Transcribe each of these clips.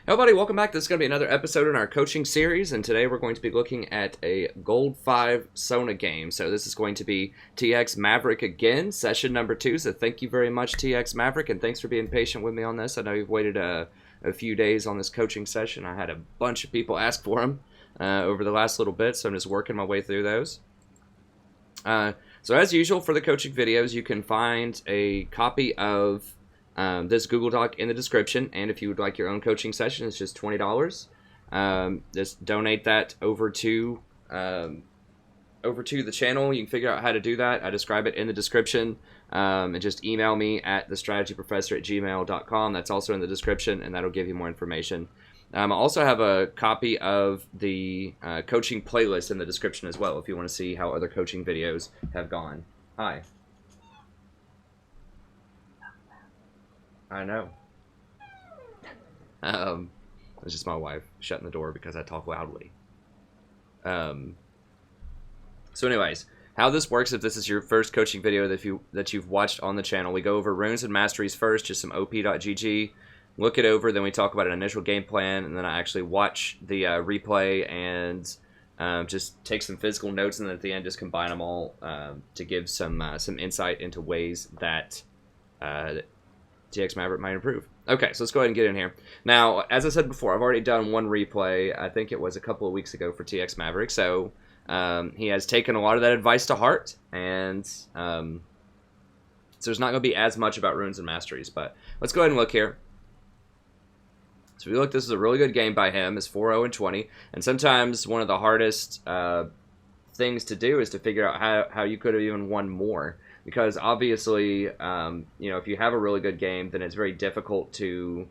Hey everybody, welcome back. This is going to be another episode in our coaching series, and today we're going to be looking at a Gold 5 Sona game. So this is going to be TX Maverick again, session number 2. So thank you very much, TX Maverick, and thanks for being patient with me on this. I know you've waited a few days on this coaching session. I had a bunch of people ask for them over the last little bit, so I'm just working my way through those. So as usual for the coaching videos, you can find a copy of this Google Doc in the description, and if you would like your own coaching session, it's just $20. Just donate that over to the channel. You can figure out how to do that. I describe it in the description, and just email me at thestrategyprofessor@gmail.com. That's also in the description, and that'll give you more information. I also have a copy of the coaching playlist in the description as well, if you want to see how other coaching videos have gone. Hi. I know. It's just my wife shutting the door because I talk loudly. So anyways, how this works, if this is your first coaching video that you've watched on the channel, we go over runes and masteries first, just some op.gg, look it over, then we talk about an initial game plan, and then I actually watch the replay and just take some physical notes, and then at the end just combine them all to give some insight into ways that TX Maverick might improve. Okay, so let's go ahead and get in here. Now, as I said before, I've already done one replay. I think it was a couple of weeks ago for TX Maverick. So he has taken a lot of that advice to heart, and so there's not going to be as much about runes and masteries. But let's go ahead and look here. So if you look, this is a really good game by him. It's 4-0-20, and sometimes one of the hardest things to do is to figure out how you could have even won more. Because obviously, if you have a really good game, then it's very difficult to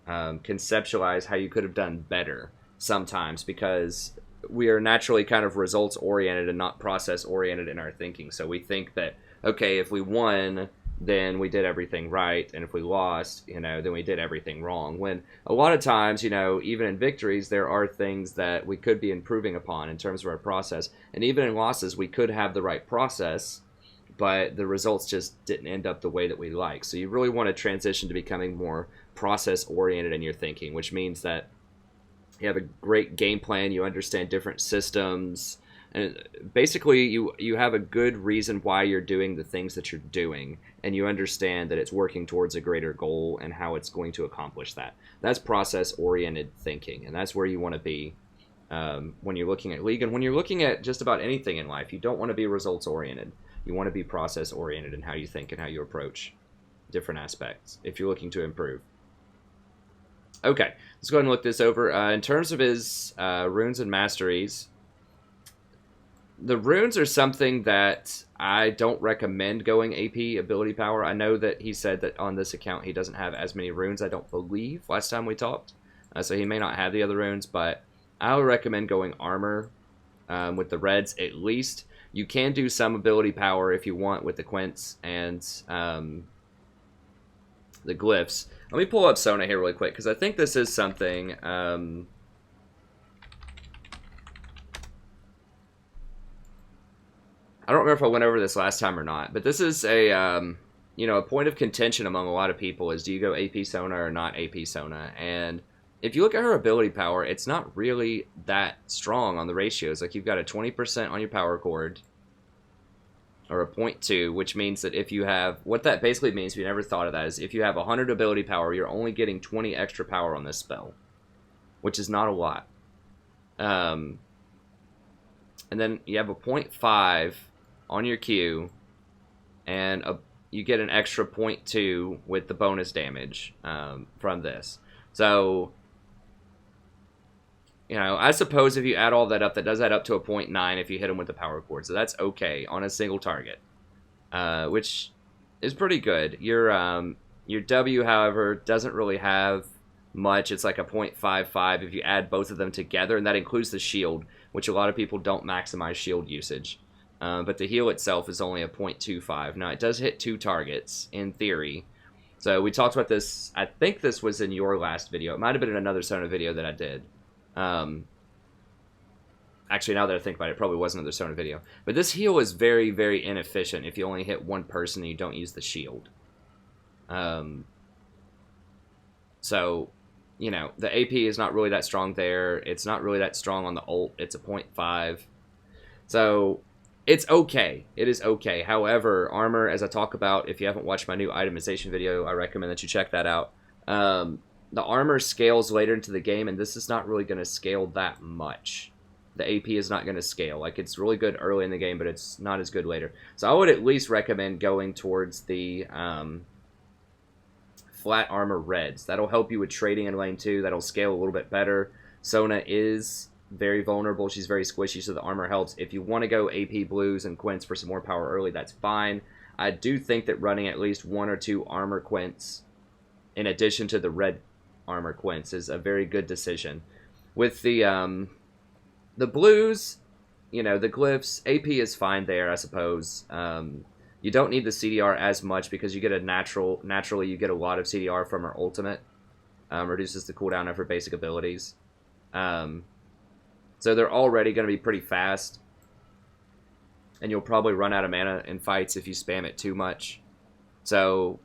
conceptualize how you could have done better sometimes, because we are naturally kind of results-oriented and not process-oriented in our thinking. So we think that, okay, if we won, then we did everything right, and if we lost, then we did everything wrong. When a lot of times, even in victories, there are things that we could be improving upon in terms of our process. And even in losses, we could have the right process, but the results just didn't end up the way that we like. So you really want to transition to becoming more process-oriented in your thinking, which means that you have a great game plan, you understand different systems, and basically you have a good reason why you're doing the things that you're doing, and you understand that it's working towards a greater goal and how it's going to accomplish that. That's process-oriented thinking, and that's where you want to be when you're looking at League. And when you're looking at just about anything in life, you don't want to be results-oriented. You want to be process-oriented in how you think and how you approach different aspects if you're looking to improve. Okay, let's go ahead and look this over. In terms of his runes and masteries, the runes are something that I don't recommend going AP ability power. I know that he said that on this account he doesn't have as many runes, I don't believe, last time we talked. So he may not have the other runes, but I would recommend going armor with the reds at least. You can do some ability power if you want with the quints and the glyphs. Let me pull up Sona here really quick, because I think this is something... I don't remember if I went over this last time or not, but this is a a point of contention among a lot of people is, do you go AP Sona or not AP Sona? And if you look at her ability power, it's not really that strong on the ratios. Like, you've got a 20% on your power cord, or a 0.2, which means that if you have, what that basically means, if you never thought of that, is if you have 100 ability power, you're only getting 20 extra power on this spell, which is not a lot. And then you have a 0.5 on your Q, and you get an extra 0.2 with the bonus damage from this. So... I suppose if you add all that up, that does add up to a 0.9 if you hit them with the power cord. So that's okay on a single target, which is pretty good. Your W, however, doesn't really have much. It's like a 0.55 if you add both of them together, and that includes the shield, which a lot of people don't maximize shield usage. But the heal itself is only a 0.25. Now, it does hit 2 targets, in theory. So we talked about this, I think this was in your last video. It might have been in another Sona video that I did. Actually, now that I think about it, it probably was another Sona video. But this heal is very, very inefficient if you only hit one person and you don't use the shield. So you know, the AP is not really that strong there. It's not really that strong on the ult. It's a 0.5. So it's okay. It is okay. However, armor, as I talk about, if you haven't watched my new itemization video, I recommend that you check that out. The armor scales later into the game, and this is not really going to scale that much. The AP is not going to scale. Like, it's really good early in the game, but it's not as good later. So I would at least recommend going towards the flat armor reds. That'll help you with trading in lane 2. That'll scale a little bit better. Sona is very vulnerable. She's very squishy, so the armor helps. If you want to go AP blues and quints for some more power early, that's fine. I do think that running at least 1 or 2 armor quints in addition to the red armor quints is a very good decision. With the blues, you know, the glyphs, AP is fine there, I suppose. You don't need the CDR as much because you get naturally you get a lot of CDR from her ultimate. Reduces the cooldown of her basic abilities. So they're already going to be pretty fast. And you'll probably run out of mana in fights if you spam it too much. So,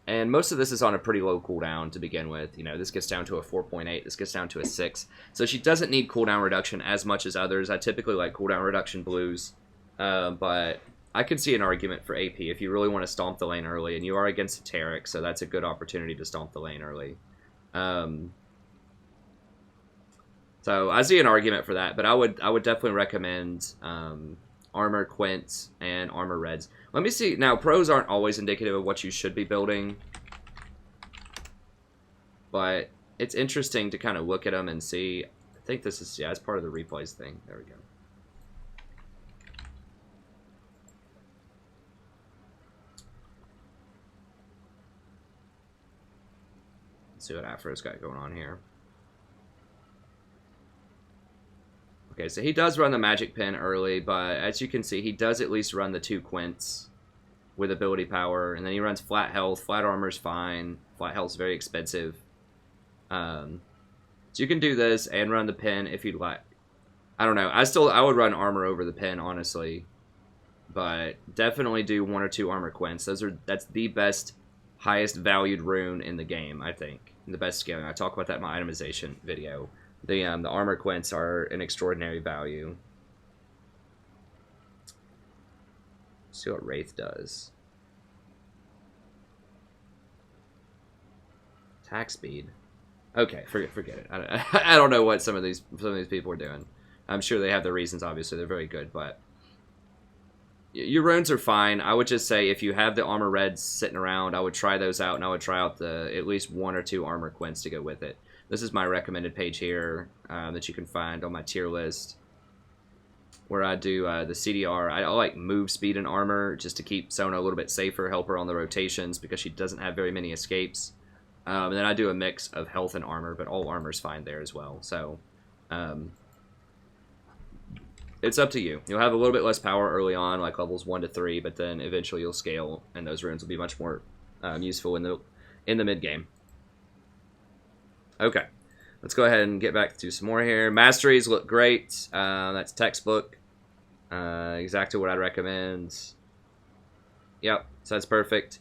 and most of this is on a pretty low cooldown to begin with. You know, this gets down to a 4.8. This gets down to a 6. So she doesn't need cooldown reduction as much as others. I typically like cooldown reduction blues. But I could see an argument for AP if you really want to stomp the lane early. And you are against a Taric, so that's a good opportunity to stomp the lane early. So I see an argument for that, but I would definitely recommend armor quints and armor reds. Let me see. Now, pros aren't always indicative of what you should be building, but it's interesting to kind of look at them and see. I think this is, yeah, it's part of the replays thing. There we go. Let's see what Afro's got going on here. Okay, so he does run the magic pen early, but as you can see, he does at least run the 2 quints with ability power, and then he runs flat health. Flat armor's fine. Flat health's very expensive. So you can do this and run the pen if you'd like. I don't know. I would run armor over the pen, honestly, but definitely do 1 or 2 armor quints. That's the best, highest valued rune in the game, I think. The best scaling. I talk about that in my itemization video. The armor quints are an extraordinary value. Let's see what Wraith does. Attack speed. Okay, forget it. I don't know what some of these people are doing. I'm sure they have their reasons. Obviously, they're very good, but your runes are fine. I would just say if you have the armor reds sitting around, I would try those out, and I would try out at least 1 or 2 armor quints to go with it. This is my recommended page here that you can find on my tier list, where I do the CDR. I like move speed and armor just to keep Sona a little bit safer, help her on the rotations because she doesn't have very many escapes. And then I do a mix of health and armor, but all armor's fine there as well. So it's up to you. You'll have a little bit less power early on, like levels 1 to 3, but then eventually you'll scale, and those runes will be much more useful in the mid game. Okay, let's go ahead and get back to some more here. Masteries look great. That's textbook. Exactly what I'd recommend. Yep, so that's perfect.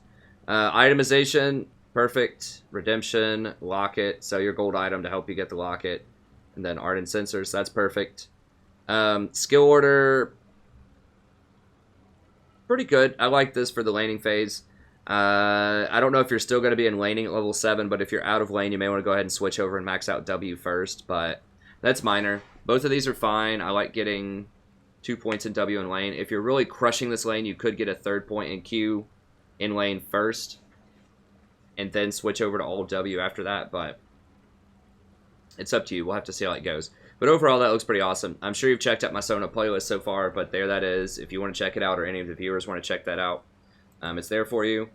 Itemization, perfect. Redemption, locket. So your gold item to help you get the locket. And then art and sensors, so that's perfect. Skill order, pretty good. I like this for the laning phase. I don't know if you're still going to be in laning at level 7, but if you're out of lane, you may want to go ahead and switch over and max out W first, but that's minor. Both of these are fine. I like getting 2 points in W in lane. If you're really crushing this lane, you could get a 3rd point in Q in lane first, and then switch over to all W after that, but it's up to you. We'll have to see how it goes. But overall, that looks pretty awesome. I'm sure you've checked out my Sona playlist so far, but there that is. If you want to check it out, or any of the viewers want to check that out, it's there for you.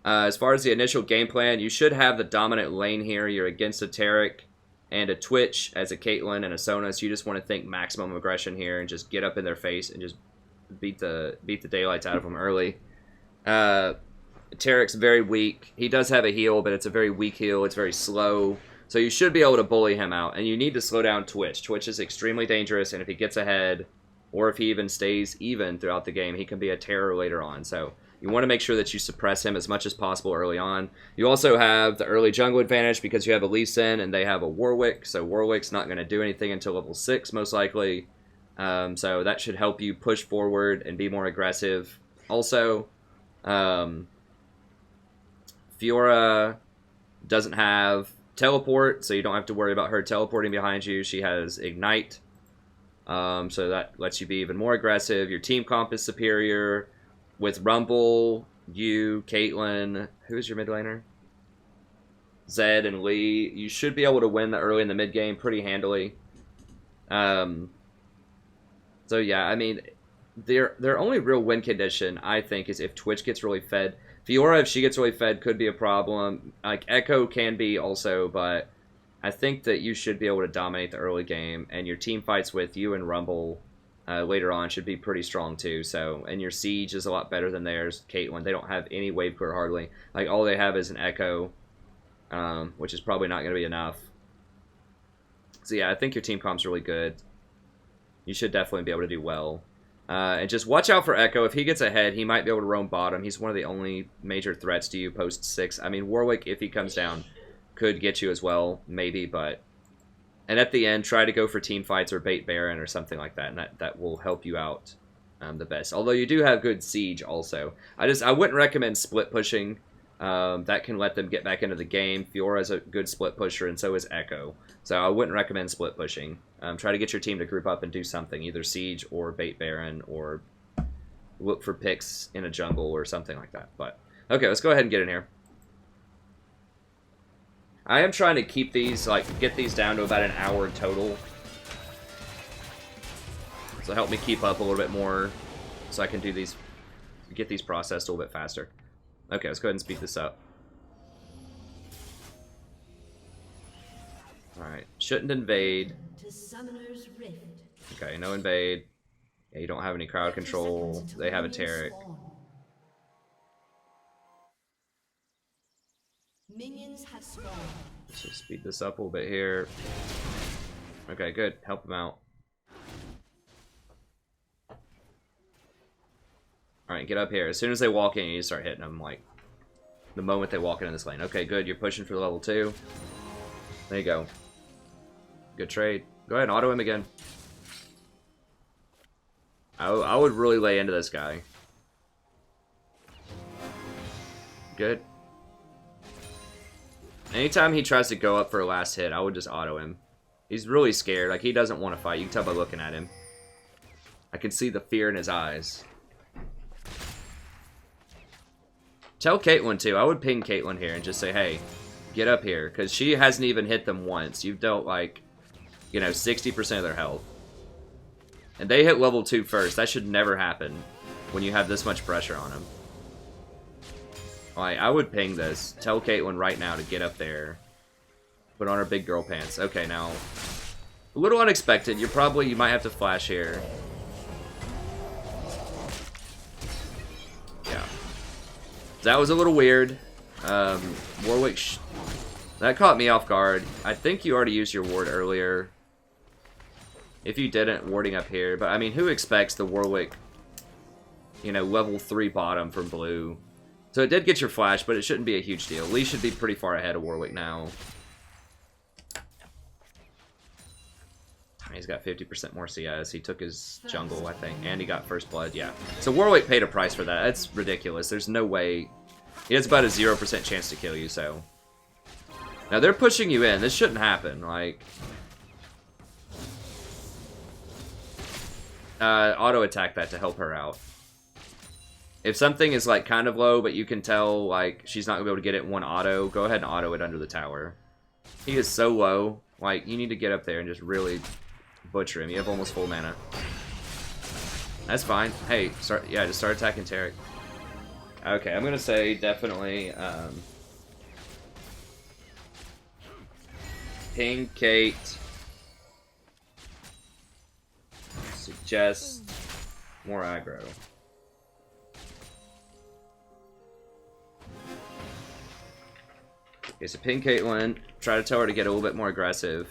As far as the initial game plan, you should have the dominant lane here. You're against a Taric and a Twitch as a Caitlyn and a Sona, so you just want to think maximum aggression here and just get up in their face and just beat the daylights out of them early. Taric's very weak. He does have a heal, but it's a very weak heal. It's very slow. So you should be able to bully him out, and you need to slow down Twitch. Twitch is extremely dangerous, and if he gets ahead, or if he even stays even throughout the game, he can be a terror later on. So You want to make sure that you suppress him as much as possible early on. You also have the early jungle advantage because you have a Lee Sin and they have a Warwick. So Warwick's not going to do anything until level 6, most likely. So that should help you push forward and be more aggressive. Also, Fiora doesn't have teleport, so you don't have to worry about her teleporting behind you. She has Ignite, so that lets you be even more aggressive. Your team comp is superior. With Rumble, you, Caitlyn, who's your mid laner? Zed and Lee. You should be able to win the early and the mid game pretty handily. So yeah, I mean, their only real win condition, I think, is if Twitch gets really fed. Fiora, if she gets really fed, could be a problem. Like, Echo can be also, but I think that you should be able to dominate the early game, and your team fights with you and Rumble later on should be pretty strong too. So, and your Siege is a lot better than theirs. Caitlyn, they don't have any wave clear hardly. Like, all they have is an Echo, which is probably not going to be enough. So yeah, I think your team comp's really good. You should definitely be able to do well. And just watch out for Echo. If he gets ahead, he might be able to roam bottom. He's one of the only major threats to you post 6. I mean, Warwick, if he comes down, could get you as well, maybe, but... And at the end, try to go for team fights or bait Baron or something like that, and that will help you out the best. Although you do have good Siege also. I wouldn't recommend split pushing. That can let them get back into the game. Fiora's a good split pusher, and so is Echo. So I wouldn't recommend split pushing. Try to get your team to group up and do something, either Siege or bait Baron, or look for picks in a jungle or something like that. But okay, let's go ahead and get in here. I am trying to keep these, like, get these down to about an hour total. So help me keep up a little bit more so I can do these, get these processed a little bit faster. Okay, let's go ahead and speed this up. Alright, shouldn't invade. Okay, no invade. Yeah, you don't have any crowd control. They have a Taric. Minions have spawned. Let's just speed this up a little bit here. Okay, good. Help them out. Alright, get up here. As soon as they walk in, you start hitting them, like, the moment they walk into this lane. Okay, good. You're pushing for level 2. There you go. Good trade. Go ahead and auto him again. I would really lay into this guy. Good. Anytime he tries to go up for a last hit, I would just auto him. He's really scared. Like, he doesn't want to fight. You can tell by looking at him. I can see the fear in his eyes. Tell Caitlyn, too. I would ping Caitlyn here and just say, hey, get up here. Because she hasn't even hit them once. You've dealt, like, you know, 60% of their health. And they hit level 2 first. That should never happen when you have this much pressure on them. Like, I would ping this. Tell Caitlyn right now to get up there. Put on her big girl pants. Okay, now, a little unexpected. You might have to flash here. Yeah. That was a little weird. Warwick, that caught me off guard. I think you already used your ward earlier. If you didn't, warding up here. But, I mean, who expects the Warwick, you know, level 3 bottom from blue? So it did get your flash, but it shouldn't be a huge deal. Lee should be pretty far ahead of Warwick now. He's got 50% more CS. He took his jungle, I think, and he got first blood, yeah. So Warwick paid a price for that. That's ridiculous. There's no way. He has about a 0% chance to kill you, so. Now they're pushing you in. This shouldn't happen. Like, auto attack that to help her out. If something is, like, kind of low, but you can tell, like, she's not going to be able to get it in one auto, go ahead and auto it under the tower. He is so low. Like, you need to get up there and just really butcher him. You have almost full mana. That's fine. Hey, just start attacking Taric. Okay, I'm going to say definitely, ping Kate. Suggest more aggro. Okay, so ping Caitlyn. Try to tell her to get a little bit more aggressive.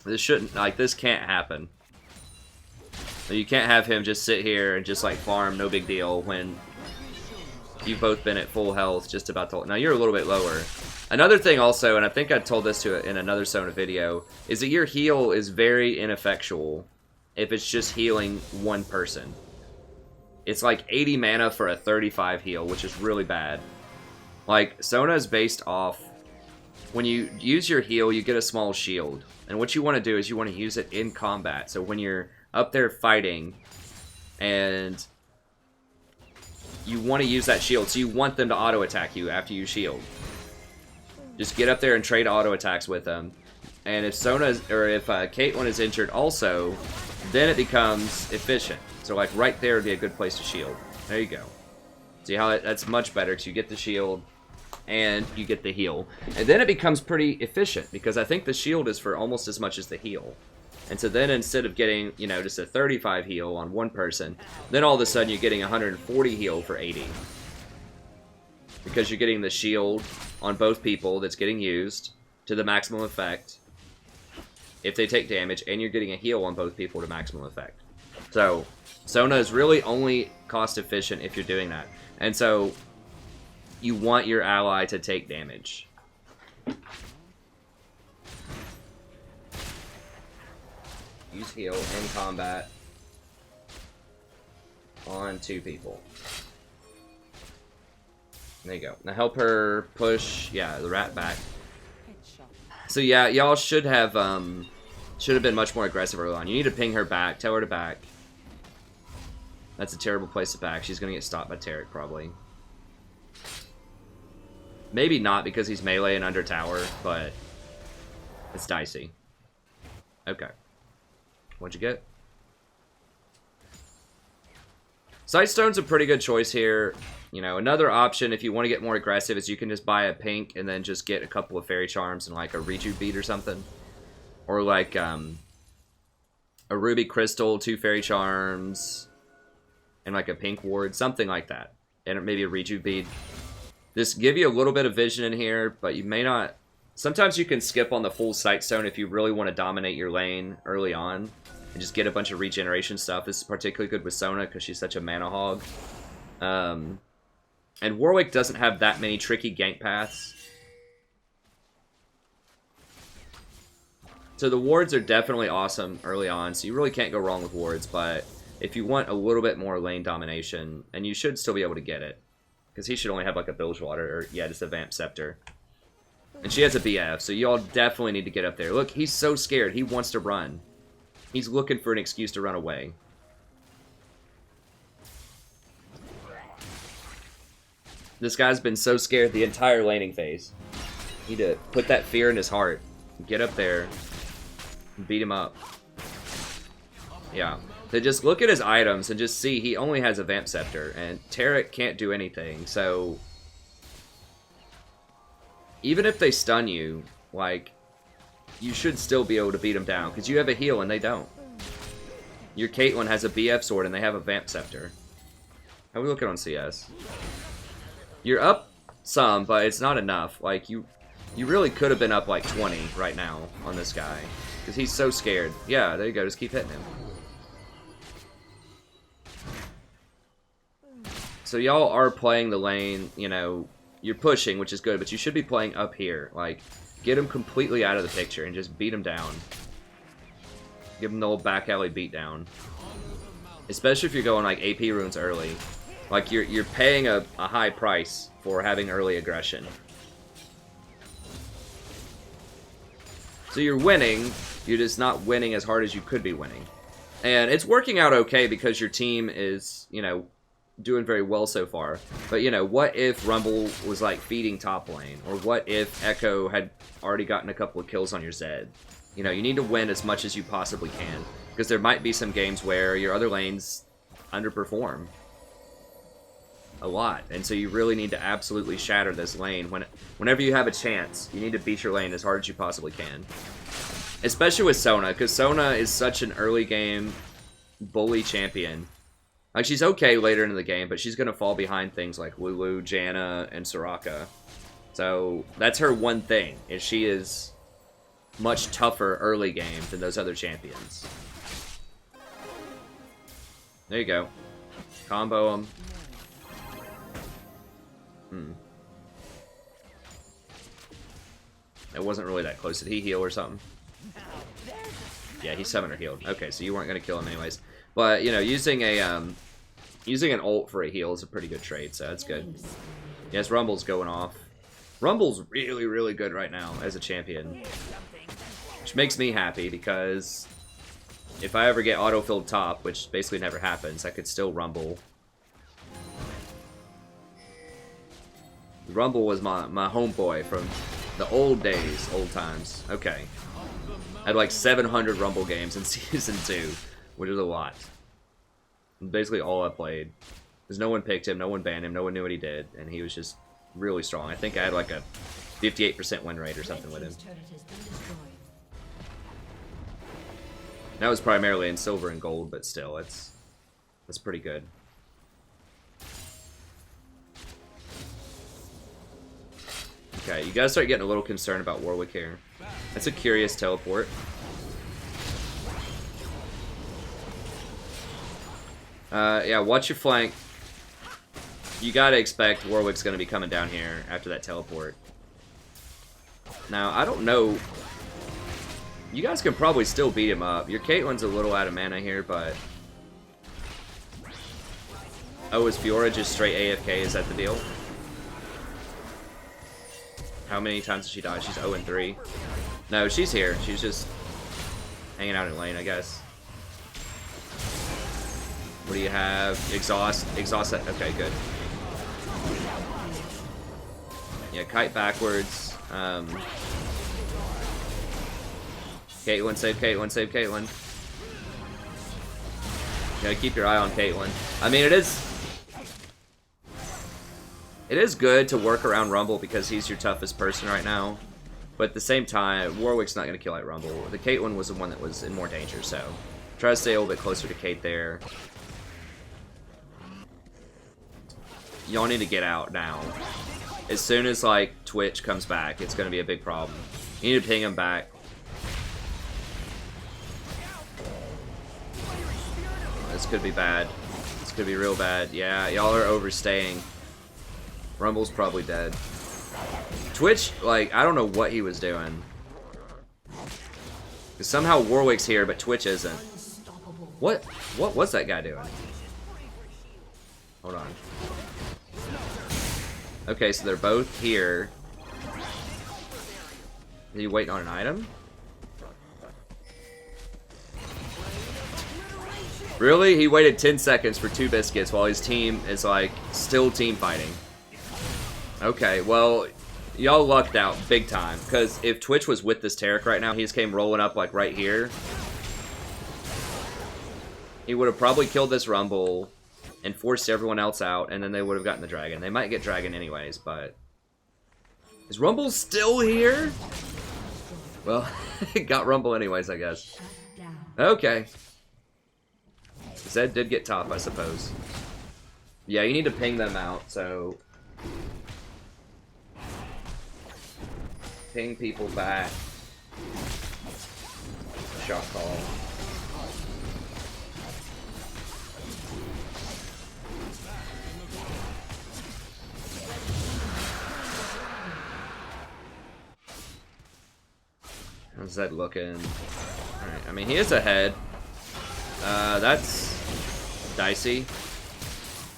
This shouldn't, like, this can't happen. You can't have him just sit here and just like farm, no big deal, when you've both been at full health, just about to... Now you're a little bit lower. Another thing also, and I think I told this in another Sona video, is that your heal is very ineffectual if it's just healing one person. It's like 80 mana for a 35 heal, which is really bad. Like, Sona is based off... When you use your heal, you get a small shield. And what you want to do is you want to use it in combat. So when you're up there fighting, and you want to use that shield, so you want them to auto-attack you after you shield. Just get up there and trade auto-attacks with them. And if Sona's, or if Caitlyn is injured also, then it becomes efficient. So like right there would be a good place to shield. There you go. See how that's much better, because you get the shield and you get the heal. And then it becomes pretty efficient, because I think the shield is for almost as much as the heal. And so then instead of getting, you know, just a 35 heal on one person, then all of a sudden you're getting 140 heal for 80. Because you're getting the shield on both people that's getting used to the maximum effect if they take damage, and you're getting a heal on both people to maximum effect. So, Sona is really only cost efficient if you're doing that. And so, you want your ally to take damage. Use heal in combat on 2 people. There you go. Now help her push, yeah, the rat back. So yeah, y'all should have been much more aggressive early on. You need to ping her back, tell her to back. That's a terrible place to back. She's gonna get stopped by Tarek probably. Maybe not, because he's melee and under tower, but it's dicey. Okay. What'd you get? Sightstone's a pretty good choice here. You know, another option if you want to get more aggressive is you can just buy a pink and then just get a couple of fairy charms and like a rejuve bead or something. Or like a ruby crystal, 2 fairy charms, and like a pink ward, something like that. And maybe a rejuve bead. Just give you a little bit of vision in here, but you may not... Sometimes you can skip on the full Sightstone if you really want to dominate your lane early on. And just get a bunch of regeneration stuff. This is particularly good with Sona because she's such a mana hog. And Warwick doesn't have that many tricky gank paths. So the wards are definitely awesome early on, so you really can't go wrong with wards, but if you want a little bit more lane domination, and you should still be able to get it, because he should only have like a Bilgewater, or yeah, just a Vamp Scepter. And she has a BF, so y'all definitely need to get up there. Look, he's so scared, he wants to run. He's looking for an excuse to run away. This guy's been so scared the entire laning phase. Need to put that fear in his heart. Get up there. And beat him up. Yeah. So just look at his items and just see he only has a Vamp Scepter. And Tarek can't do anything. So even if they stun you, like, you should still be able to beat them down. Because you have a heal and they don't. Your Caitlyn has a BF sword and they have a Vamp Scepter. How are we looking on CS? You're up some, but it's not enough. Like, you really could have been up like 20 right now on this guy. Because he's so scared. Yeah, there you go. Just keep hitting him. So y'all are playing the lane, you know, you're pushing, which is good, but you should be playing up here. Like, get him completely out of the picture and just beat him down. Give him the old back alley beatdown. Especially if you're going like AP runes early. Like, you're paying a high price for having early aggression. So you're winning, you're just not winning as hard as you could be winning. And it's working out okay because your team is, you know, doing very well so far. But, you know, what if Rumble was, like, feeding top lane? Or what if Echo had already gotten a couple of kills on your Zed? You know, you need to win as much as you possibly can. Because there might be some games where your other lanes underperform a lot. And so you really need to absolutely shatter this lane. Whenever you have a chance, you need to beat your lane as hard as you possibly can. Especially with Sona, because Sona is such an early game bully champion. Like, she's okay later in the game, but she's going to fall behind things like Lulu, Janna, and Soraka. So that's her one thing, is she is much tougher early game than those other champions. There you go. Combo him. It wasn't really that close. Did he heal or something? Yeah, he summoned or healed. Okay, so you weren't gonna kill him anyways. But you know, using an ult for a heal is a pretty good trade, so that's good. Yes, Rumble's going off. Rumble's really, really good right now as a champion, which makes me happy because if I ever get auto-filled top, which basically never happens, I could still Rumble. Rumble was my homeboy from the old days, old times. Okay. I had like 700 Rumble games in Season 2, which is a lot. Basically all I played. Because no one picked him, no one banned him, no one knew what he did, and he was just really strong. I think I had like a 58% win rate or something with him. That was primarily in silver and gold, but still, that's pretty good. Okay, you guys start getting a little concerned about Warwick here. That's a curious teleport. Yeah, watch your flank. You gotta expect Warwick's gonna be coming down here after that teleport. Now, I don't know. You guys can probably still beat him up. Your Caitlyn's a little out of mana here, but... Oh, is Fiora just straight AFK? Is that the deal? How many times did she die? She's 0-3. No, she's here. She's just hanging out in lane, I guess. What do you have? Exhaust. Exhaust. Okay, good. Yeah, kite backwards. Caitlyn, save Caitlyn, save Caitlyn. You gotta keep your eye on Caitlyn. I mean, it is good to work around Rumble because he's your toughest person right now. But at the same time, Warwick's not gonna kill out Rumble. The Caitlyn was the one that was in more danger, so try to stay a little bit closer to Kate there. Y'all need to get out now. As soon as, like, Twitch comes back, it's going to be a big problem. You need to ping him back. This could be bad. This could be real bad. Yeah, y'all are overstaying. Rumble's probably dead. Twitch, like, I don't know what he was doing. Somehow Warwick's here, but Twitch isn't. What was that guy doing? Hold on. Okay, so they're both here. Are you waiting on an item? Really? He waited 10 seconds for 2 biscuits while his team is, like, still team fighting. Okay, well, y'all lucked out big time. Because if Twitch was with this Taric right now, he just came rolling up, like, right here. He would have probably killed this Rumble and forced everyone else out, and then they would have gotten the dragon. They might get dragon anyways, but... Is Rumble still here? Well, got Rumble anyways, I guess. Okay. Zed did get top, I suppose. Yeah, you need to ping them out, so... Ping people back. Shot call. How's that looking? Alright, I mean, he is ahead. That's dicey.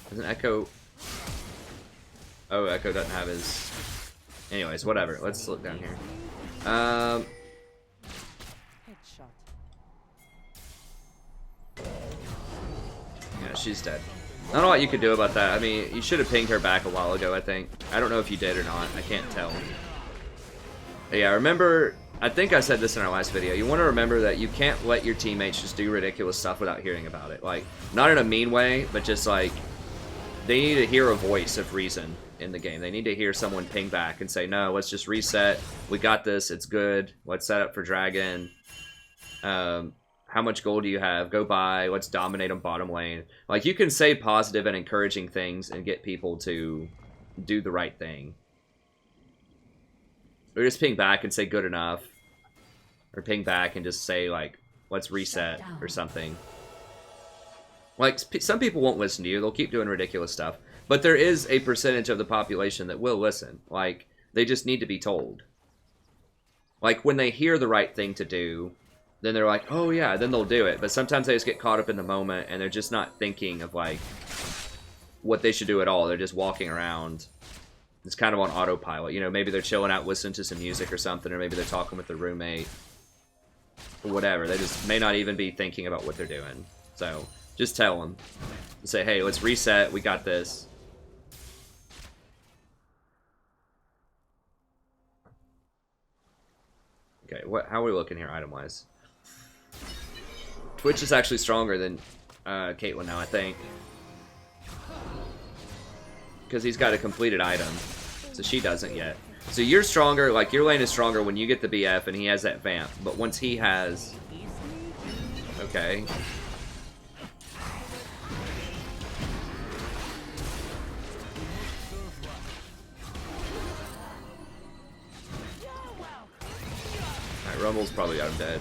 Doesn't Echo... Oh, Echo doesn't have his... Anyways, whatever. Let's look down here. Yeah, she's dead. I don't know what you could do about that. I mean, you should have pinged her back a while ago, I think. I don't know if you did or not. I can't tell. But yeah, remember... I think I said this in our last video. You want to remember that you can't let your teammates just do ridiculous stuff without hearing about it. Like, not in a mean way, but just like, they need to hear a voice of reason in the game. They need to hear someone ping back and say, no, let's just reset. We got this. It's good. Let's set up for Dragon. How much gold do you have? Go buy. Let's dominate on bottom lane. Like, you can say positive and encouraging things and get people to do the right thing. Or just ping back and say good enough. Or ping back and just say, like, let's reset or something. Like, some people won't listen to you. They'll keep doing ridiculous stuff. But there is a percentage of the population that will listen. Like, they just need to be told. Like, when they hear the right thing to do, then they're like, oh yeah, then they'll do it. But sometimes they just get caught up in the moment, and they're just not thinking of, like, what they should do at all. They're just walking around. It's kind of on autopilot. You know, maybe they're chilling out listening to some music or something, or maybe they're talking with their roommate. Or whatever. They just may not even be thinking about what they're doing. So, just tell them. Say, hey, let's reset. We got this. Okay, how are we looking here item-wise? Twitch is actually stronger than Caitlyn now, I think. Because he's got a completed item. So she doesn't yet. So you're stronger, like your lane is stronger when you get the BF and he has that vamp. But once he has... Okay. Alright, Rumble's probably got him dead.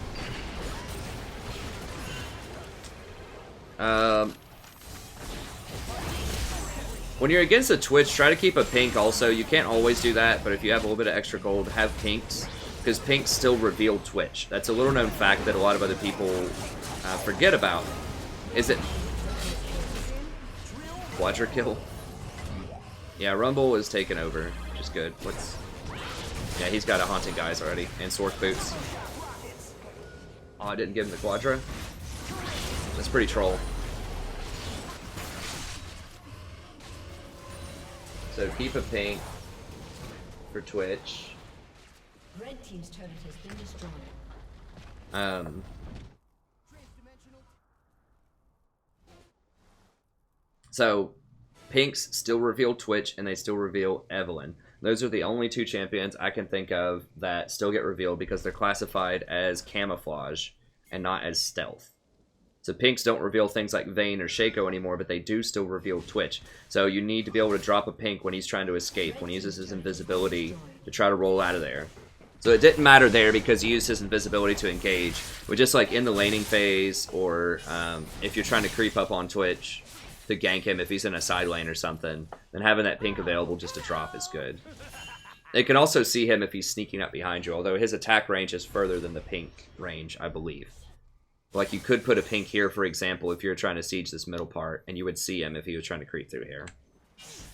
When you're against a Twitch, try to keep a pink also. You can't always do that, but if you have a little bit of extra gold, have pinks. Because pinks still reveal Twitch. That's a little known fact that a lot of other people forget about. Is it... Quadra kill? Yeah, Rumble is taken over, which is good. Yeah, he's got a Haunting Guys already, and Sork Boots. Oh, I didn't give him the Quadra? That's pretty troll. So keep a pink for Twitch. Red team's turret has been destroyed. So pinks still reveal Twitch and they still reveal Evelynn. Those are the only two champions I can think of that still get revealed because they're classified as camouflage and not as stealth. So pinks don't reveal things like Vayne or Shaco anymore, but they do still reveal Twitch. So you need to be able to drop a pink when he's trying to escape, when he uses his invisibility to try to roll out of there. So it didn't matter there because he used his invisibility to engage. But just like in the laning phase, or if you're trying to creep up on Twitch to gank him if he's in a side lane or something, then having that pink available just to drop is good. It can also see him if he's sneaking up behind you, although his attack range is further than the pink range, I believe. Like, you could put a pink here, for example, if you're trying to siege this middle part, and you would see him if he was trying to creep through here.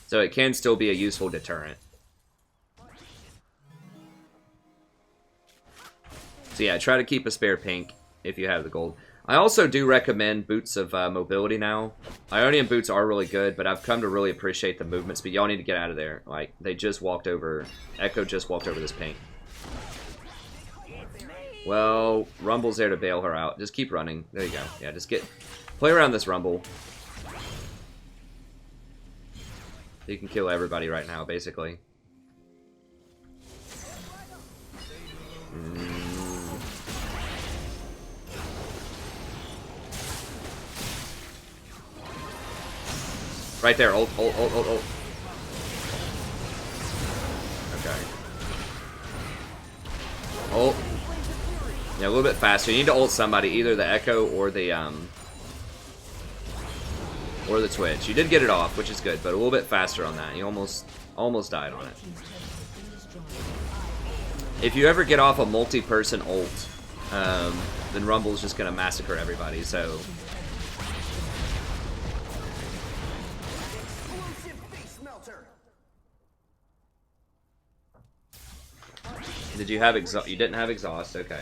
So it can still be a useful deterrent. So yeah, try to keep a spare pink if you have the gold. I also do recommend boots of mobility now. Ionian boots are really good, but I've come to really appreciate the movement speed. Y'all need to get out of there. Like, they just walked over... Echo just walked over this pink. Well, Rumble's there to bail her out. Just keep running. There you go. Yeah, just play around this Rumble. You can kill everybody right now, basically. Right there, ult. Okay. Ult. Yeah, a little bit faster. You need to ult somebody, either the Echo or the Twitch. You did get it off, which is good, but a little bit faster on that. You almost died on it. If you ever get off a multi-person ult, then Rumble's just gonna massacre everybody, so... Did you have exhaust? You didn't have exhaust, okay.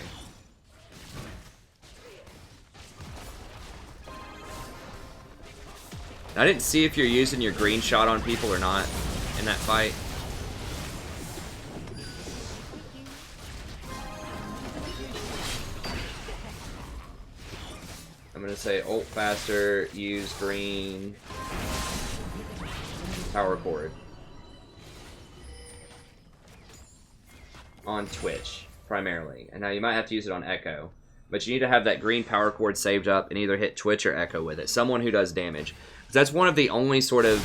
I didn't see if you're using your green shot on people or not in that fight. I'm gonna say ult faster, use green, power chord. On Twitch, primarily. And now you might have to use it on Echo. But you need to have that green power chord saved up and either hit Twitch or Echo with it. Someone who does damage. That's one of the only sort of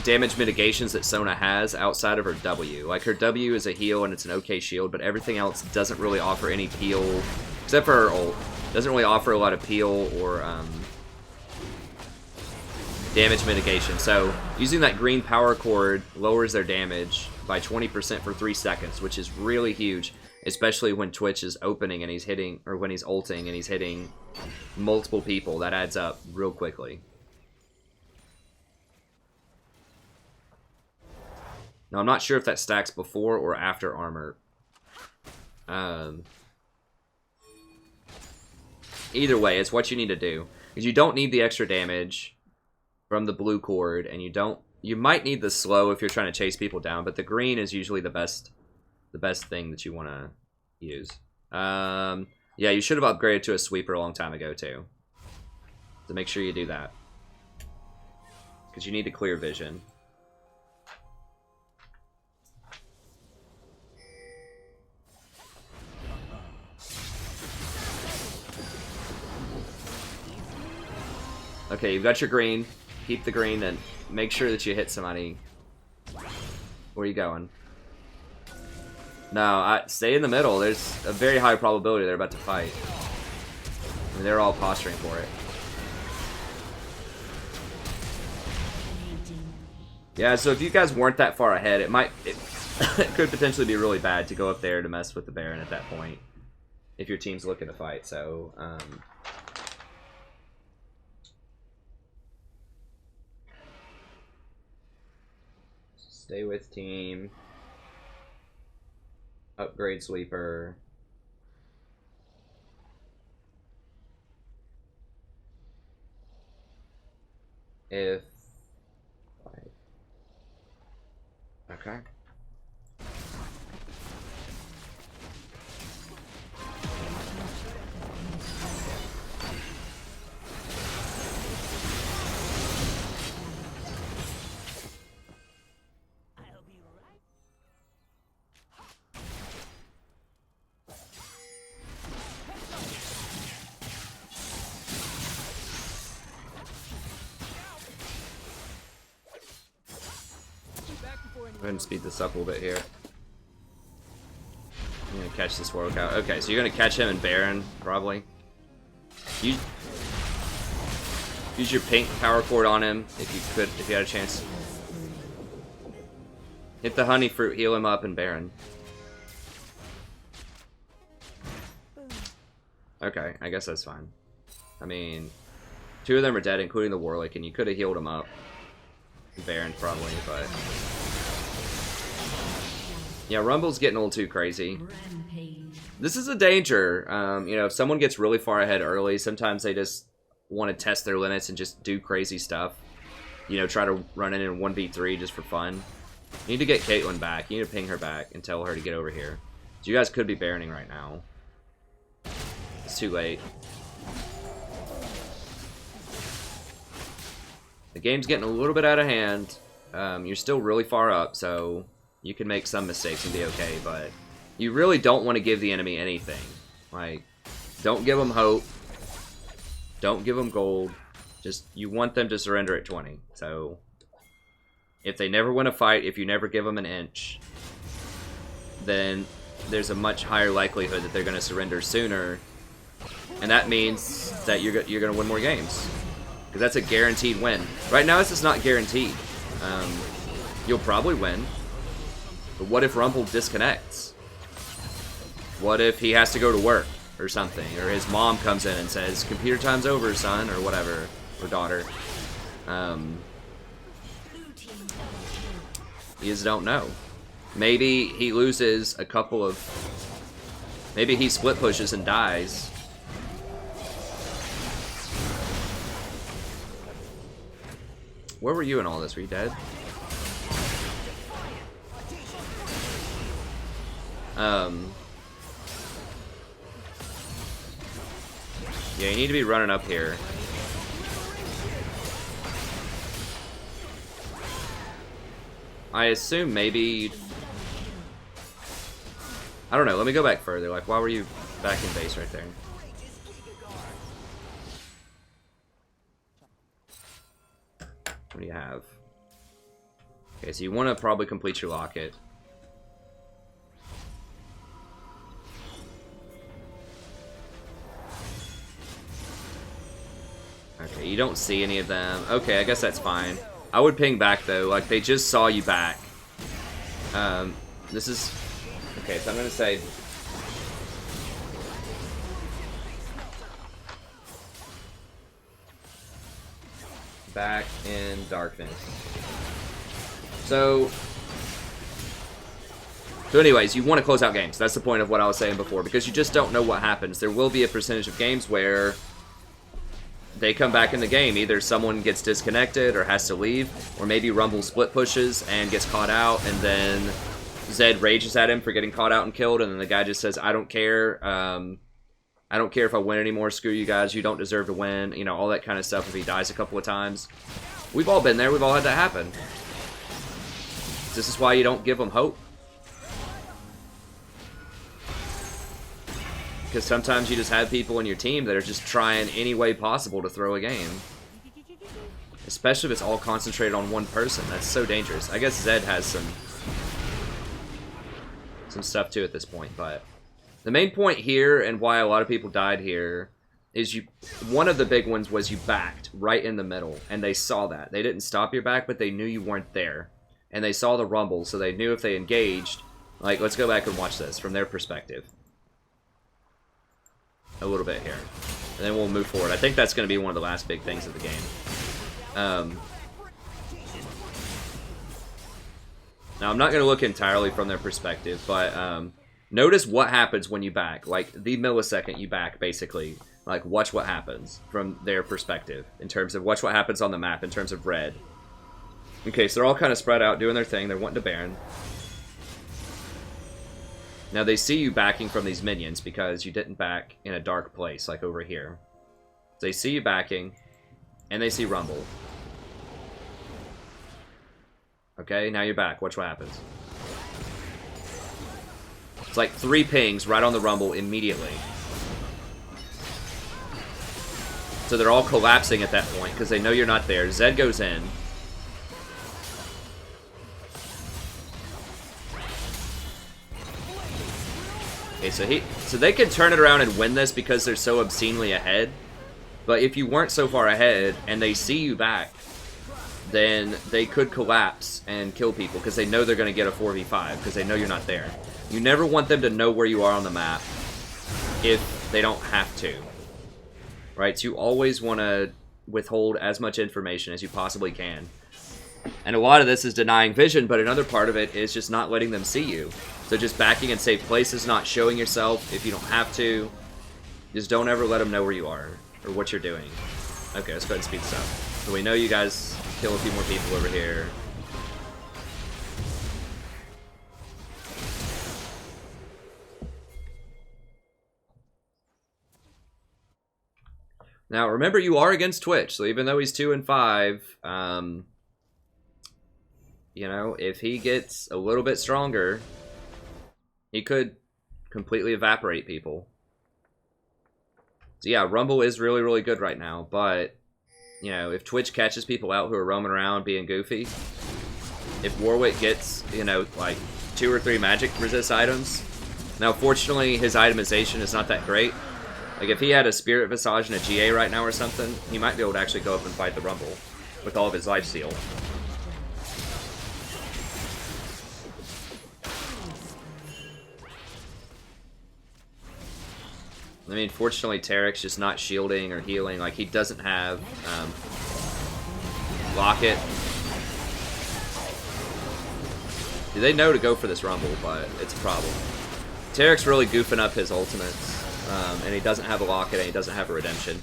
damage mitigations that Sona has outside of her W. Like, her W is a heal and it's an okay shield, but everything else doesn't really offer any peel, except for her ult. Doesn't really offer a lot of peel or damage mitigation. So using that green power cord lowers their damage by 20% for 3 seconds, which is really huge, especially when Twitch is opening and he's hitting, or when he's ulting and he's hitting multiple people. That adds up real quickly. Now, I'm not sure if that stacks before or after armor. Either way, it's what you need to do. Because you don't need the extra damage from the blue cord, and you might need the slow if you're trying to chase people down, but the green is usually the best thing that you want to use. Yeah, you should have upgraded to a sweeper a long time ago, too. So make sure you do that. Because you need to clear vision. Okay, you've got your green. Keep the green and make sure that you hit somebody. Where are you going? No, stay in the middle. There's a very high probability they're about to fight. I mean, they're all posturing for it. Yeah, so if you guys weren't that far ahead, it could potentially be really bad to go up there to mess with the Baron at that point. If your team's looking to fight, so... Stay with team. Upgrade sweeper. If... Okay. Go ahead and speed this up a little bit here. I'm gonna catch this Warwick out. Okay, so you're gonna catch him in Baron, probably. Use your pink power cord on him if you had a chance. Hit the honey fruit, heal him up in Baron. Okay, I guess that's fine. I mean, 2 of them are dead, including the Warwick, and you could have healed him up. Baron probably, but... Yeah, Rumble's getting a little too crazy. This is a danger. You know, if someone gets really far ahead early, sometimes they just want to test their limits and just do crazy stuff. You know, try to run in 1v3 just for fun. You need to get Caitlyn back. You need to ping her back and tell her to get over here. So you guys could be Baroning right now. It's too late. The game's getting a little bit out of hand. You're still really far up, so... You can make some mistakes and be okay, but you really don't want to give the enemy anything. Like, don't give them hope. Don't give them gold. Just, you want them to surrender at 20. So, if they never win a fight, if you never give them an inch, then there's a much higher likelihood that they're going to surrender sooner. And that means that you're going to win more games. Because that's a guaranteed win. Right now, it's just not guaranteed. You'll probably win. But what if Rumble disconnects? What if he has to go to work or something? Or his mom comes in and says, computer time's over, son, or whatever. Or daughter. You just don't know. Maybe he loses a couple of... Maybe he split pushes and dies. Where were you in all this? Were you dead? Yeah, you need to be running up here. I assume maybe... I don't know, let me go back further. Like, why were you back in base right there? What do you have? Okay, so you want to probably complete your locket. Okay, you don't see any of them. Okay, I guess that's fine. I would ping back, though. Like, they just saw you back. This is... Okay, so I'm going to say... Back in darkness. So anyways, you want to close out games. That's the point of what I was saying before, because you just don't know what happens. There will be a percentage of games where they come back in the game. Either someone gets disconnected or has to leave, or maybe Rumble split pushes and gets caught out, and then Zed rages at him for getting caught out and killed, and then the guy just says, I don't care. I don't care if I win anymore. Screw you guys. You don't deserve to win. You know, all that kind of stuff if he dies a couple of times. We've all been there. We've all had that happen. This is why you don't give them hope. Because sometimes you just have people in your team that are just trying any way possible to throw a game. Especially if it's all concentrated on one person. That's so dangerous. I guess Zed has some stuff too at this point, but... The main point here, and why a lot of people died here, is one of the big ones was you backed right in the middle, and they saw that. They didn't stop your back, but they knew you weren't there. And they saw the rumble, so they knew if they engaged, like, let's go back and watch this from their perspective. A little bit here. And then we'll move forward. I think that's going to be one of the last big things of the game. Now, I'm not going to look entirely from their perspective, but... Notice what happens when you back. Like, the millisecond you back, basically. Like, watch what happens from their perspective. In terms of, watch what happens on the map in terms of red. Okay, so they're all kind of spread out, doing their thing. They're wanting to Baron. Now, they see you backing from these minions because you didn't back in a dark place, like over here. So they see you backing, and they see Rumble. Okay, now you're back. Watch what happens. It's like 3 pings right on the Rumble immediately. So they're all collapsing at that point because they know you're not there. Zed goes in. Okay, so they can turn it around and win this because they're so obscenely ahead. But if you weren't so far ahead and they see you back, then they could collapse and kill people because they know they're going to get a 4v5 because they know you're not there. You never want them to know where you are on the map if they don't have to. Right? So you always want to withhold as much information as you possibly can. And a lot of this is denying vision, but another part of it is just not letting them see you. So just backing in safe places, not showing yourself if you don't have to. Just don't ever let them know where you are or what you're doing. Okay, let's go ahead and speed this up. So we know you guys kill a few more people over here. Now, remember, you are against Twitch, so even though he's 2 and 5, you know, if he gets a little bit stronger, he could completely evaporate people. So yeah, Rumble is really, really good right now, but, you know, if Twitch catches people out who are roaming around being goofy, if Warwick gets, you know, like 2 or 3 magic resist items, now fortunately his itemization is not that great. Like, if he had a Spirit Visage and a GA right now or something, he might be able to actually go up and fight the Rumble with all of his life steal. I mean, fortunately, Tarek's just not shielding or healing. Like, he doesn't have Locket. They know to go for this Rumble, but it's a problem. Tarek's really goofing up his ultimates. And he doesn't have a Locket, and he doesn't have a Redemption.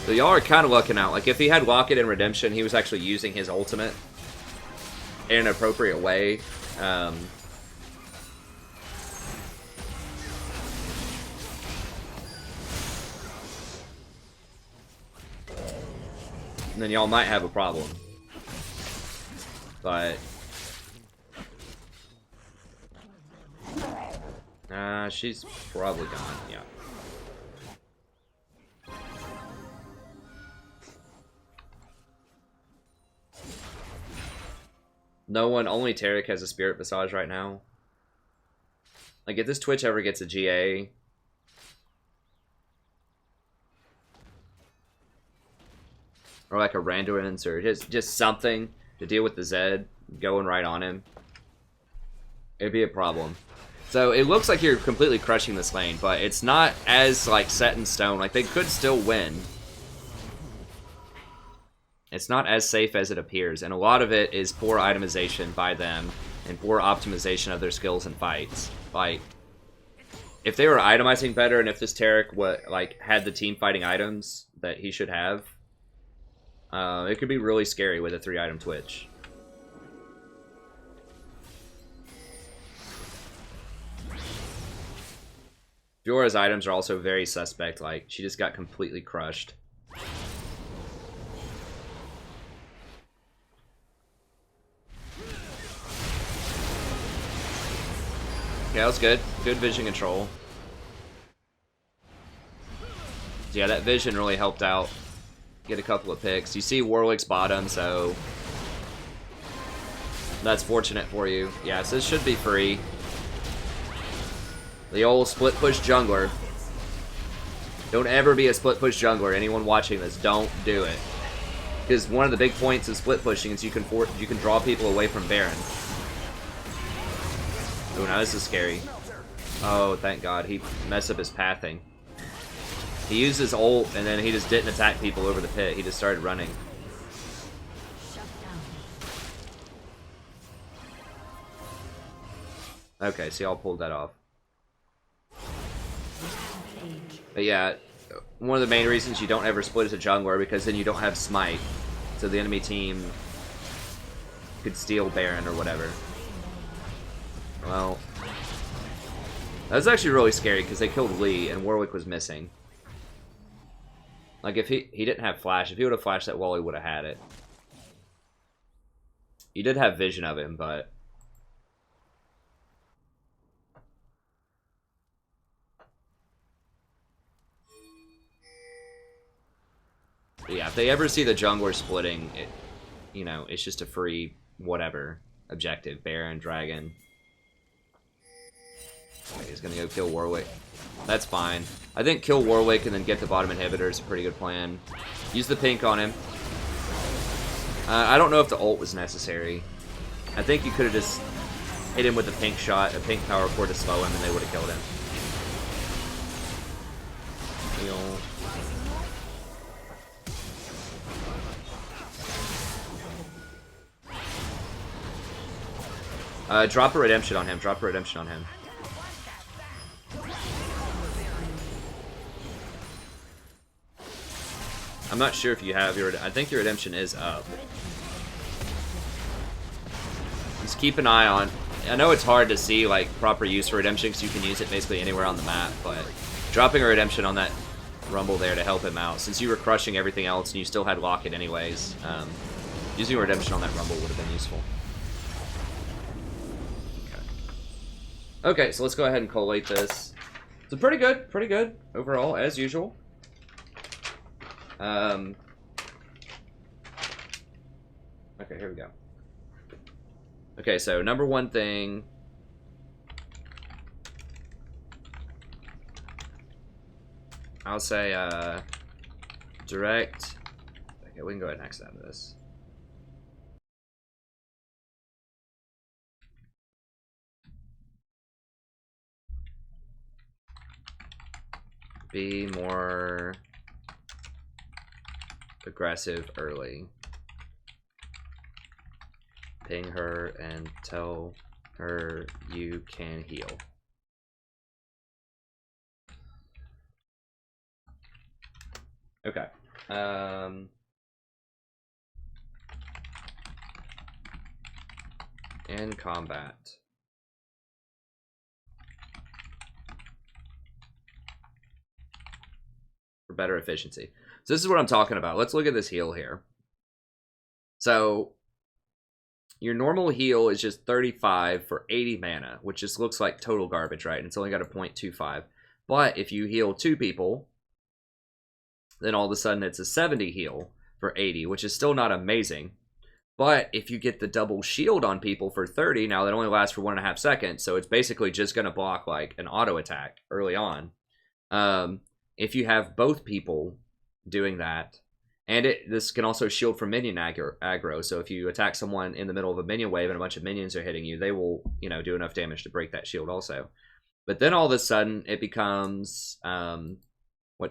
So y'all are kind of lucking out. Like, if he had Locket and Redemption, he was actually using his ultimate in an appropriate way. And then y'all might have a problem. But... she's probably gone, yeah. No one, only Tarek has a Spirit Visage right now. Like, if this Twitch ever gets a GA... Or like a Randuin's, or just something to deal with the Zed going right on him. It'd be a problem. So it looks like you're completely crushing this lane, but it's not as like set in stone. Like they could still win. It's not as safe as it appears, and a lot of it is poor itemization by them and poor optimization of their skills and fights. Like, if they were itemizing better, and if this Tarek had the team fighting items that he should have, it could be really scary with a 3-item Twitch. Fiora's items are also very suspect. Like, she just got completely crushed. Yeah, that was good. Good vision control. Yeah, that vision really helped out. Get a couple of picks. You see Warwick's bottom, so that's fortunate for you. Yeah, so this should be free. The old split push jungler. Don't ever be a split push jungler. Anyone watching this, don't do it. Because one of the big points of split pushing is you can draw people away from Baron. Oh, now this is scary. Oh, thank God. He messed up his pathing. He used his ult, and then he just didn't attack people over the pit. He just started running. Okay, so y'all pulled that off. But yeah, one of the main reasons you don't ever split as a jungler, because then you don't have smite. So the enemy team could steal Baron or whatever. Well, that was actually really scary because they killed Lee and Warwick was missing. Like, if he didn't have flash, if he would have flashed that wall, he would have had it. You did have vision of him, but yeah, if they ever see the jungler splitting, you know, it's just a free whatever objective. Baron, Dragon. Okay, he's gonna go kill Warwick. That's fine. I think kill Warwick and then get the bottom inhibitor is a pretty good plan. Use the pink on him. I don't know if the ult was necessary. I think you could have just hit him with a pink shot, a pink power core to slow him, and they would have killed him. Drop a redemption on him. Drop a redemption on him. I'm not sure if you have your... I think your redemption is up. Just keep an eye on... I know it's hard to see, like, proper use for redemption because you can use it basically anywhere on the map, but dropping a redemption on that rumble there to help him out, since you were crushing everything else and you still had lock it anyways, using a redemption on that rumble would have been useful. Okay, so let's go ahead and collate this. So pretty good overall, as usual. Okay, here we go. Okay, so number one thing. I'll say, direct. Okay, we can go ahead and exit out of this. Be more aggressive early. Ping her and tell her you can heal. Okay. In combat. For better efficiency. So this is what I'm talking about. Let's look at this heal here. So your normal heal is just 35 for 80 mana, which just looks like total garbage, right? And it's only got a 0.25. But if you heal 2 people, then all of a sudden it's a 70 heal for 80, which is still not amazing. But if you get the double shield on people for 30, now that only lasts for 1.5 seconds, so it's basically just going to block like an auto attack early on. If you have both people doing that, And this can also shield from minion aggro. So if you attack someone in the middle of a minion wave and a bunch of minions are hitting you, they will, do enough damage to break that shield also. But then all of a sudden, it becomes,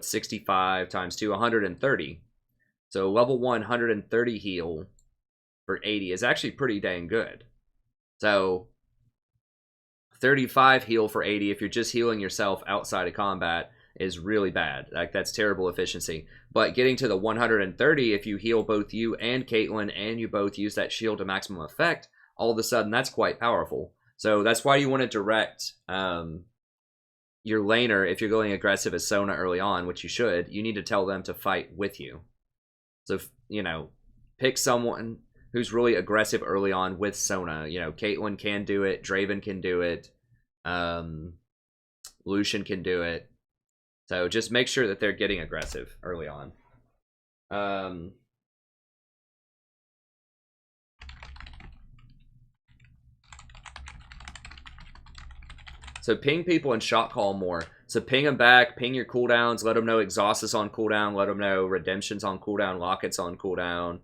65 times 2? 130. So level 130 heal for 80 is actually pretty dang good. So 35 heal for 80 if you're just healing yourself outside of combat is really bad. Like, that's terrible efficiency. But getting to the 130, if you heal both you and Caitlyn and you both use that shield to maximum effect, all of a sudden that's quite powerful. So that's why you want to direct your laner, if you're going aggressive as Sona early on, which you should, you need to tell them to fight with you. So, pick someone who's really aggressive early on with Sona. Caitlyn can do it, Draven can do it, Lucian can do it. So just make sure that they're getting aggressive early on. So ping people and shot call more. So ping them back, ping your cooldowns, let them know Exhaust is on cooldown, let them know Redemption's on cooldown, Locket's on cooldown.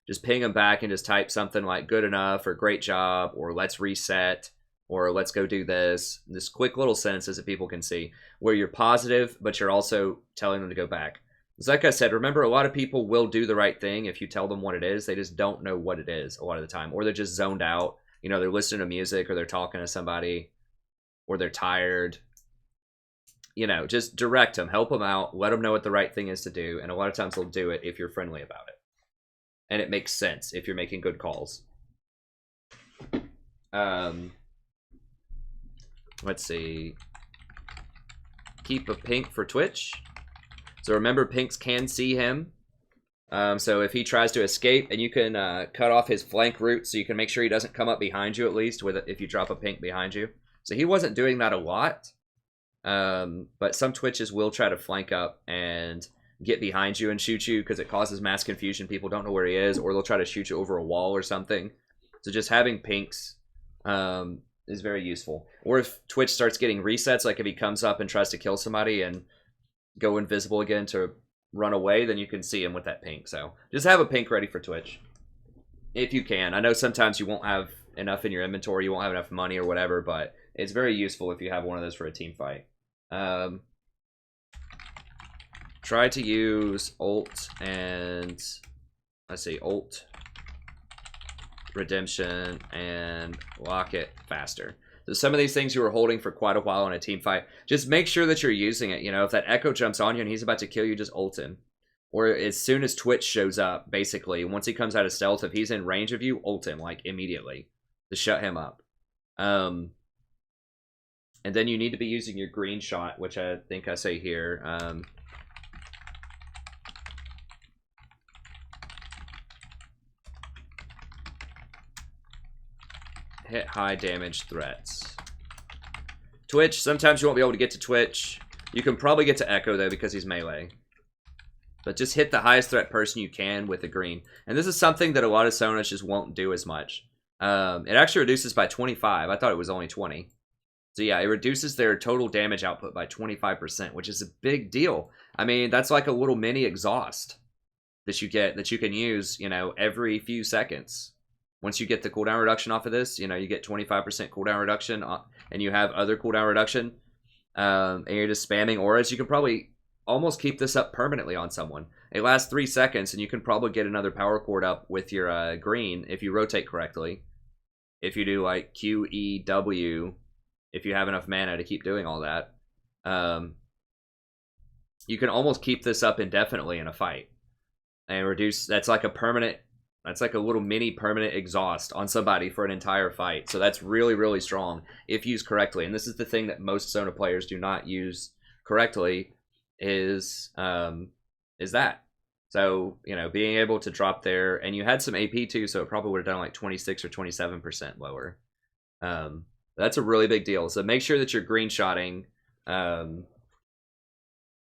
Just ping them back and just type something like good enough or great job or let's reset or let's go do this. Just quick little sentences that people can see where you're positive, but you're also telling them to go back. Because like I said, remember, a lot of people will do the right thing if you tell them what it is. They just don't know what it is a lot of the time. Or they're just zoned out. They're listening to music or they're talking to somebody or they're tired. Just direct them, help them out, let them know what the right thing is to do. And a lot of times they'll do it if you're friendly about it. And it makes sense if you're making good calls. Let's see. Keep a pink for Twitch. So remember, pinks can see him. So if he tries to escape, and you can cut off his flank route, so you can make sure he doesn't come up behind you at least if you drop a pink behind you. So he wasn't doing that a lot. But some Twitches will try to flank up and get behind you and shoot you because it causes mass confusion. People don't know where he is, or they'll try to shoot you over a wall or something. So just having pinks is very useful. Or if Twitch starts getting resets, like if he comes up and tries to kill somebody and go invisible again to run away, then you can see him with that pink. So just have a pink ready for Twitch if you can. I know sometimes you won't have enough in your inventory, you won't have enough money or whatever, but it's very useful if you have one of those for a team fight. Try to use ult and ult, Redemption, and Locket faster. So some of these things you were holding for quite a while in a team fight, just make sure that you're using it. If that Echo jumps on you and he's about to kill you, just ult him. Or as soon as Twitch shows up, basically, once he comes out of stealth, if he's in range of you, ult him, like, immediately. To shut him up. And then you need to be using your green shot, which I think I say here. Hit high damage threats. Twitch, sometimes you won't be able to get to Twitch. You can probably get to Echo, though, because he's melee. But just hit the highest threat person you can with the green. And this is something that a lot of Sonas just won't do as much. It actually reduces by 25. I thought it was only 20. So yeah, it reduces their total damage output by 25%, which is a big deal. I mean, that's like a little mini exhaust that you get, that you can use, every few seconds. Once you get the cooldown reduction off of this, you get 25% cooldown reduction, and you have other cooldown reduction, and you're just spamming auras, you can probably almost keep this up permanently on someone. It lasts 3 seconds, and you can probably get another power chord up with your green if you rotate correctly. If you do like Q, E, W, if you have enough mana to keep doing all that, you can almost keep this up indefinitely in a fight. And reduce, that's like a little mini permanent exhaust on somebody for an entire fight. So that's really, really strong if used correctly. And this is the thing that most Sona players do not use correctly is that. So, being able to drop there, and you had some AP too, so it probably would have done like 26 or 27% lower. That's a really big deal. So make sure that you're green shotting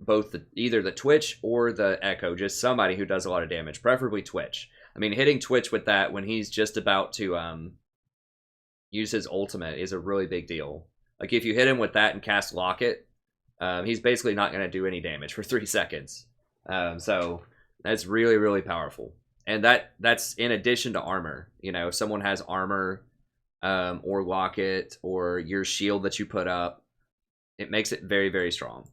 both either the Twitch or the Echo, just somebody who does a lot of damage, preferably Twitch. I mean, hitting Twitch with that when he's just about to use his ultimate is a really big deal. Like, if you hit him with that and cast Locket, he's basically not going to do any damage for 3 seconds. So That's really, really powerful. And that's in addition to armor. You know, if someone has armor, or locket, or your shield that you put up, it makes it very, very strong.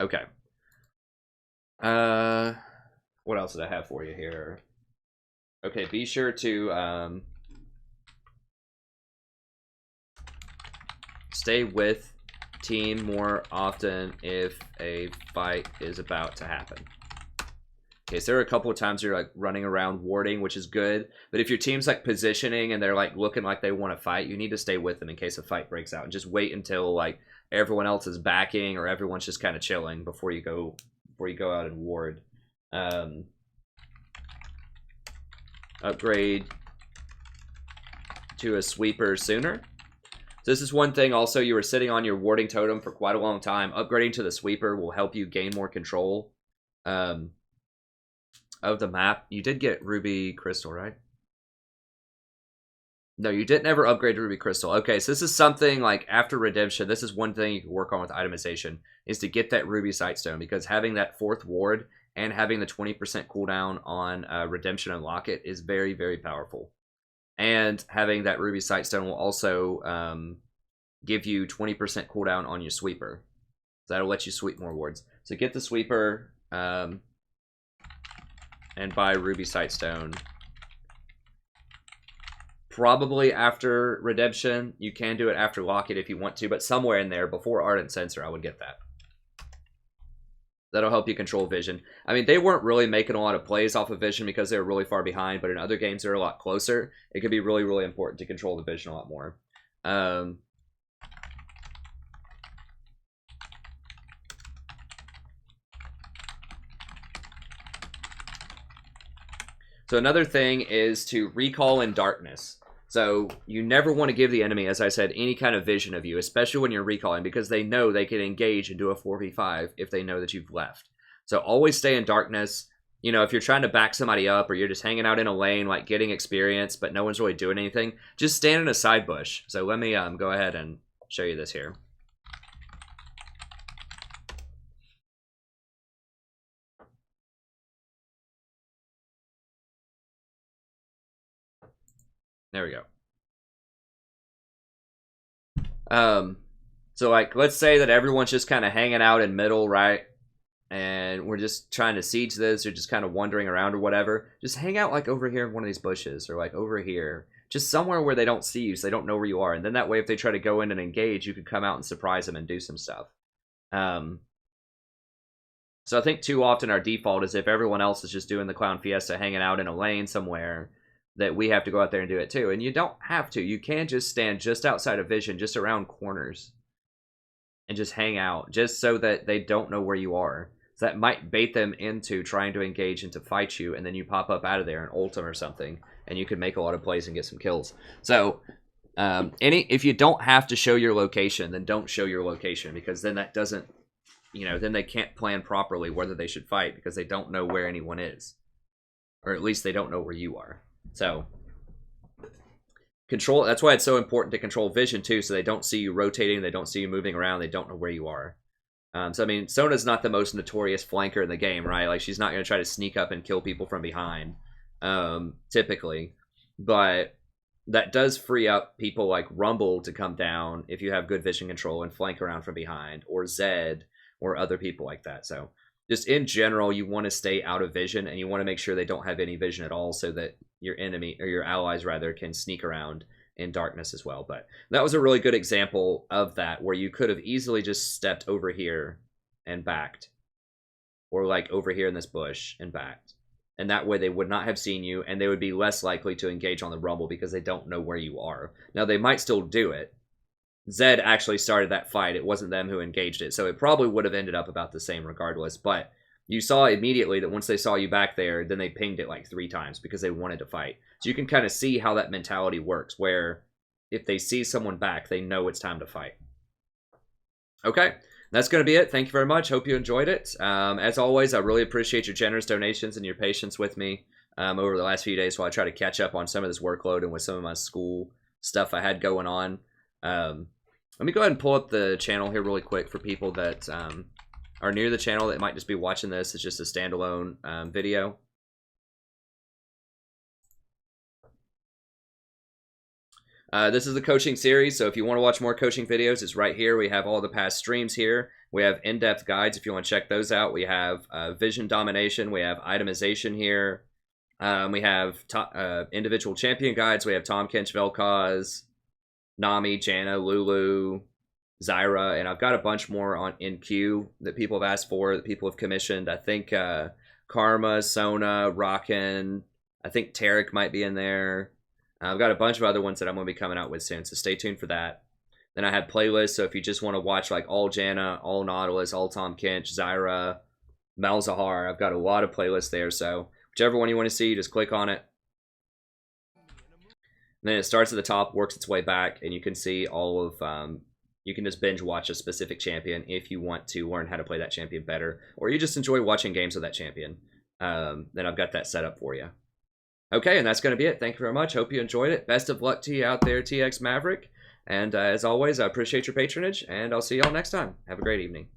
Okay. What else did I have for you here? Okay, be sure to stay with team more often if a fight is about to happen. Okay, so there are a couple of times you're like running around warding, which is good. But if your team's like positioning and they're like looking like they want to fight, you need to stay with them in case a fight breaks out. And just wait until like everyone else is backing or everyone's just kind of chilling before you go out and ward. Upgrade to a sweeper sooner. So this is one thing also, you were sitting on your warding totem for quite a long time. Upgrading to the sweeper will help you gain more control of the map. You did get Ruby Crystal, right? No, you didn't ever upgrade to Ruby Crystal. Okay, so this is something like after Redemption, this is one thing you can work on with itemization, is to get that Ruby Sightstone, because having that 4th ward and having the 20% cooldown on Redemption and Locket is very, very powerful. And having that Ruby Sightstone will also give you 20% cooldown on your sweeper. So that'll let you sweep more wards. So get the sweeper and buy Ruby Sightstone. Probably after Redemption. You can do it after Locket if you want to, but somewhere in there before Ardent Censer, I would get that. That'll help you control Vision. I mean, they weren't really making a lot of plays off of Vision because they were really far behind, but in other games they're a lot closer. It could be really, really important to control the Vision a lot more. So another thing is to recall in darkness. So you never want to give the enemy, as I said, any kind of vision of you, especially when you're recalling, because they know they can engage and do a 4v5 if they know that you've left. So always stay in darkness. You know, if you're trying to back somebody up or you're just hanging out in a lane, like getting experience, but no one's really doing anything, just stand in a side bush. So let me go ahead and show you this here. There we go. So like, let's say that everyone's just kind of hanging out in middle, right? And we're just trying to siege this, or just kind of wandering around or whatever. Just hang out like over here in one of these bushes, or like over here. Just somewhere where they don't see you, so they don't know where you are. And then that way, if they try to go in and engage, you could come out and surprise them and do some stuff. So I think too often our default is if everyone else is just doing the Clown Fiesta, hanging out in a lane somewhere, that we have to go out there and do it too. And you don't have to. You can just stand just outside of vision, just around corners, and just hang out, just so that they don't know where you are. So that might bait them into trying to engage and to fight you, and then you pop up out of there and ult them or something, and you can make a lot of plays and get some kills. So if you don't have to show your location, then don't show your location, because then that doesn't, you know, then they can't plan properly whether they should fight, because they don't know where anyone is, or at least they don't know where you are. So control, that's why it's so important to control vision too, so they don't see you rotating, they don't see you moving around, they don't know where you are. So I mean, Sona's not the most notorious flanker in the game, right? Like, she's not going to try to sneak up and kill people from behind, typically. But that does free up people like Rumble to come down if you have good vision control and flank around from behind, or Zed, or other people like that. So just in general, you want to stay out of vision, and you want to make sure they don't have any vision at all, so that your enemy, or your allies rather, can sneak around in darkness as well. But that was a really good example of that, where you could have easily just stepped over here and backed, or like over here in this bush and backed, and that way they would not have seen you, and they would be less likely to engage on the Rumble because they don't know where you are. Now they might still do it. Zed actually started that fight, it wasn't them who engaged it, so it probably would have ended up about the same regardless. But you saw immediately that once they saw you back there, then they pinged it like 3 times because they wanted to fight. So you can kind of see how that mentality works, where if they see someone back, they know it's time to fight. Okay, that's going to be it. Thank you very much. Hope you enjoyed it. As always, I really appreciate your generous donations and your patience with me over the last few days while I try to catch up on some of this workload and with some of my school stuff I had going on. Let me go ahead and pull up the channel here really quick for people that are near the channel that might just be watching this, it's just a standalone video. This is the coaching series, so if you want to watch more coaching videos, it's right here. We have all the past streams here. We have in-depth guides if you want to check those out. We have vision domination. We have itemization here. We have individual champion guides. We have Tahm Kench, Vel'Koz, Nami, Janna, Lulu, Zyra, and I've got a bunch more in queue that people have asked for, that people have commissioned. I think Karma, Sona, Rockin', I think Tarek might be in there. I've got a bunch of other ones that I'm going to be coming out with soon, so stay tuned for that. Then I have playlists, so if you just want to watch like all Janna, all Nautilus, all Tahm Kench, Zyra, Malzahar, I've got a lot of playlists there, so whichever one you want to see, just click on it. And then it starts at the top, works its way back, and you can see all of, you can just binge watch a specific champion if you want to learn how to play that champion better, or you just enjoy watching games of that champion. Then I've got that set up for you. Okay, and that's going to be it. Thank you very much. Hope you enjoyed it. Best of luck to you out there, TX Maverick. And as always, I appreciate your patronage, and I'll see y'all next time. Have a great evening.